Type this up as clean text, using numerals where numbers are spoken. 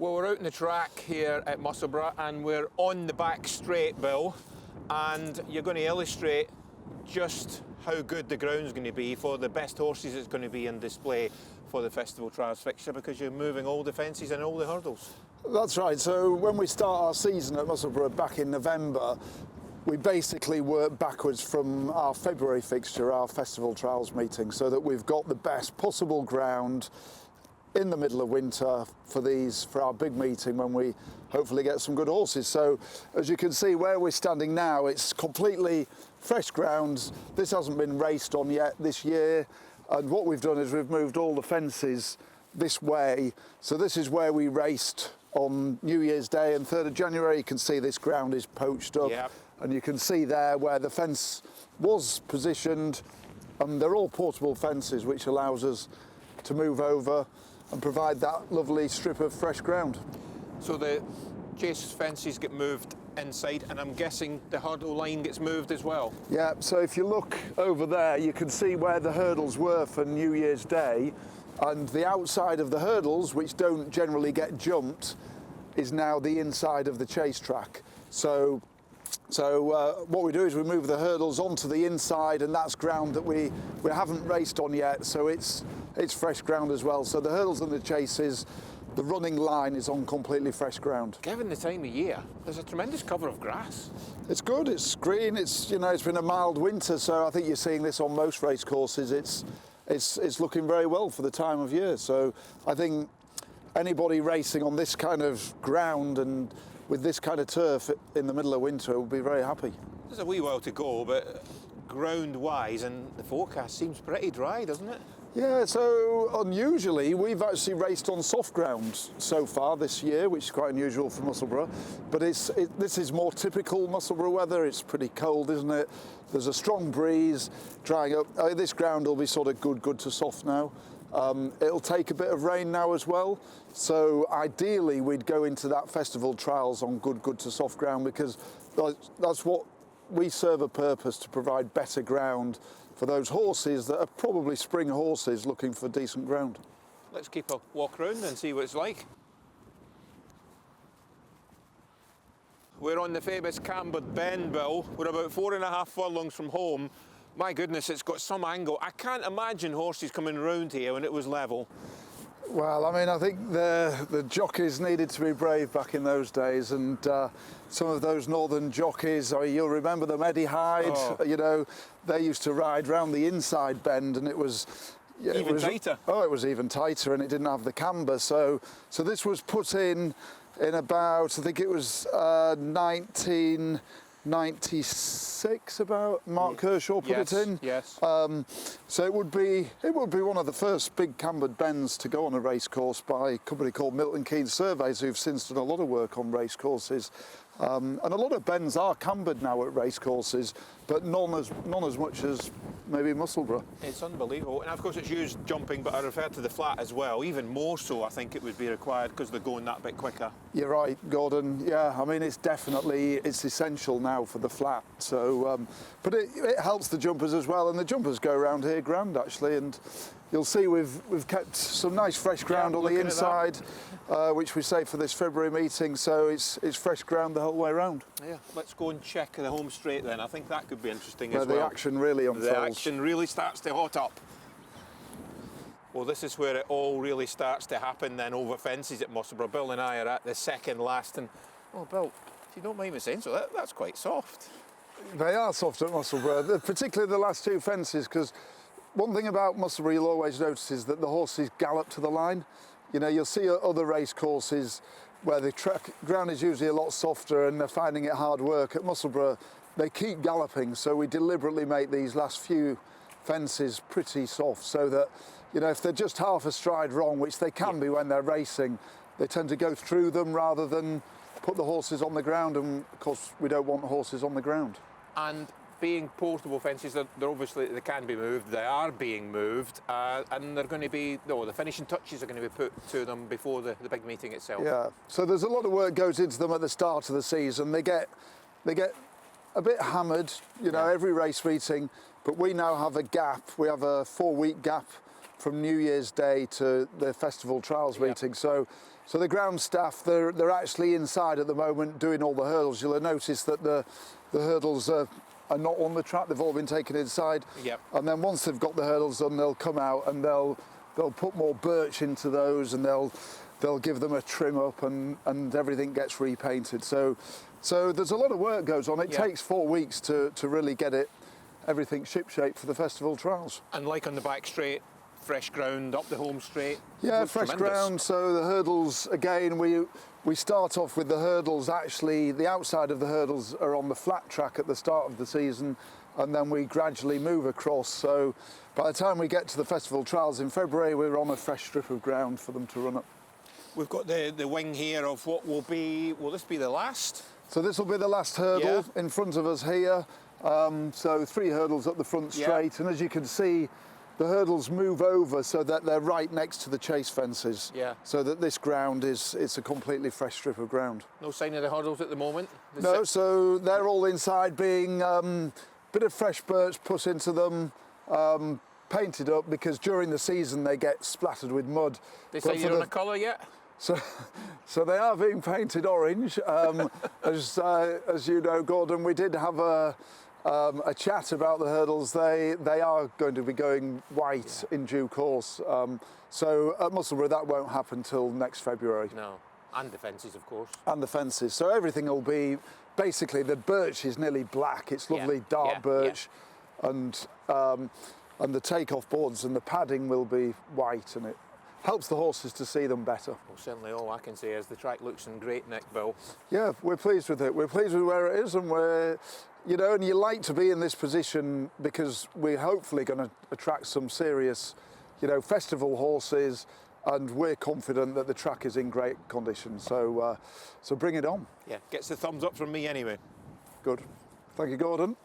Well, we're out in the track here at Musselburgh and we're on the back straight, Bill, and you're going to illustrate just how good the ground's going to be for the best horses it's going to be in display for the Festival Trials fixture, because you're moving all the fences and all the hurdles. That's right. So when we start our season at Musselburgh back in November, we basically work backwards from our February fixture, our Festival Trials meeting, so that we've got the best possible ground in the middle of winter for our big meeting when we hopefully get some good horses. So as you can see where we're standing now, it's completely fresh ground. This hasn't been raced on yet this year, and what we've done is we've moved all the fences this way. So this is where we raced on New Year's Day and 3rd of January. You can see this ground is poached up. Yep. And you can see there where the fence was positioned, and they're all portable fences, which allows us to move over and provide that lovely strip of fresh ground. So the chase fences get moved inside, and I'm guessing the hurdle line gets moved as well? Yeah, so if you look over there, you can see where the hurdles were for New Year's Day, and the outside of the hurdles, which don't generally get jumped, is now the inside of the chase track. So what we do is we move the hurdles onto the inside, and that's ground that we haven't raced on yet, so it's fresh ground as well. So the hurdles and the chases, the running line is on completely fresh ground. Given the time of year, there's a tremendous cover of grass. It's good, it's green, it's been a mild winter, so I think you're seeing this on most race courses. It's looking very well for the time of year. So I think anybody racing on this kind of ground and with this kind of turf in the middle of winter will be very happy. There's a wee while to go, but ground-wise, and the forecast seems pretty dry, doesn't it? Yeah, so unusually, we've actually raced on soft ground so far this year, which is quite unusual for Musselburgh. But this is more typical Musselburgh weather. It's pretty cold, isn't it? There's a strong breeze drying up. This ground will be sort of good to soft now. It'll take a bit of rain now as well. So ideally, we'd go into that Festival Trials on good to soft ground, because that's what we serve a purpose, to provide better ground for those horses that are probably spring horses looking for decent ground. Let's keep a walk around and see what it's like. We're on the famous cambered bend, Bill. We're about 4.5 furlongs from home. My goodness, it's got some angle. I can't imagine horses coming round here when it was level. Well, I mean, I think the jockeys needed to be brave back in those days, and some of those northern jockeys, you'll remember them, Eddie Hyde, they used to ride round the inside bend, and it was... Yeah, even tighter. Oh, it was even tighter, and it didn't have the camber. So this was put in about, I think it was 1996 about. Mark Kershaw put it in. Yes. So it would be one of the first big cambered bends to go on a race course by a company called Milton Keynes Surveys, who've since done a lot of work on race courses. And a lot of bends are cambered now at race courses, but none as much as maybe Musselburgh. It's unbelievable, and of course it's used jumping, but I refer to the flat as well. Even more so, I think it would be required, because they're going that bit quicker. You're right, Gordon. Yeah, I mean, it's essential now for the flat. So, but it helps the jumpers as well, and the jumpers go around here grand actually, and you'll see we've kept some nice fresh ground on the inside, which we save for this February meeting. So it's fresh ground the whole way around. Yeah, let's go and check the home straight then. I think that could be interesting as well. Where the action really unfolds. The action really starts to hot up. Well, this is where it all really starts to happen then, over fences at Musselburgh. Bill and I are at the second last, and oh, Bill, if you don't mind me saying so, that's quite soft. They are soft at Musselburgh, particularly the last two fences, because one thing about Musselburgh you'll always notice is that the horses gallop to the line. You know, you'll see at other race courses where the ground is usually a lot softer and they're finding it hard work. At Musselburgh, they keep galloping, so we deliberately make these last few fences pretty soft, so that, you know, if they're just half a stride wrong, which they can be when they're racing, they tend to go through them rather than put the horses on the ground, and of course we don't want horses on the ground. And being portable fences, they're obviously, they can be moved, they are being moved, and they're going to be, the finishing touches are going to be put to them before the big meeting itself. Yeah, so there's a lot of work goes into them at the start of the season. They get a bit hammered, every race meeting, but we now have a gap. We have a 4-week gap from New Year's Day to the Festival Trials meeting. So So the ground staff, they're actually inside at the moment doing all the hurdles. You'll have noticed that the hurdles are not on the track, they've all been taken inside. Yep. And then once they've got the hurdles done, they'll come out and they'll put more birch into those, and they'll give them a trim up, and everything gets repainted. So there's a lot of work goes on. It takes 4 weeks to really get everything shipshape for the festival trials. And like on the back straight, fresh ground up the home straight. Yeah, Looks fresh tremendous. ground. So the hurdles, again, we start off with the hurdles. Actually, the outside of the hurdles are on the flat track at the start of the season, and then we gradually move across. So by the time we get to the festival trials in February, we're on a fresh strip of ground for them to run up. We've got the wing here of what will this be the last? So this will be the last hurdle in front of us here. So 3 hurdles up the front straight, and as you can see, the hurdles move over so that they're right next to the chase fences. Yeah. So that this ground it's a completely fresh strip of ground. No sign of the hurdles at the moment? No, so they're all inside being bit of fresh birch put into them, painted up, because during the season they get splattered with mud. They say you're on a colour yet? So they are being painted orange. As you know, Gordon, we did have a chat about the hurdles. They are going to be going white in due course. So at Musselburgh that won't happen till next February. No, and the fences, of course. And the fences. So everything will be, basically the birch is nearly black. It's lovely dark birch, and the takeoff boards and the padding will be white, and it helps the horses to see them better. Well, certainly all I can say is the track looks in great nick, Bill. Yeah, we're pleased with it. We're pleased with where it is, and and you like to be in this position because we're hopefully going to attract some serious, festival horses, and we're confident that the track is in great condition. So bring it on. Yeah, gets the thumbs up from me anyway. Good. Thank you, Gordon.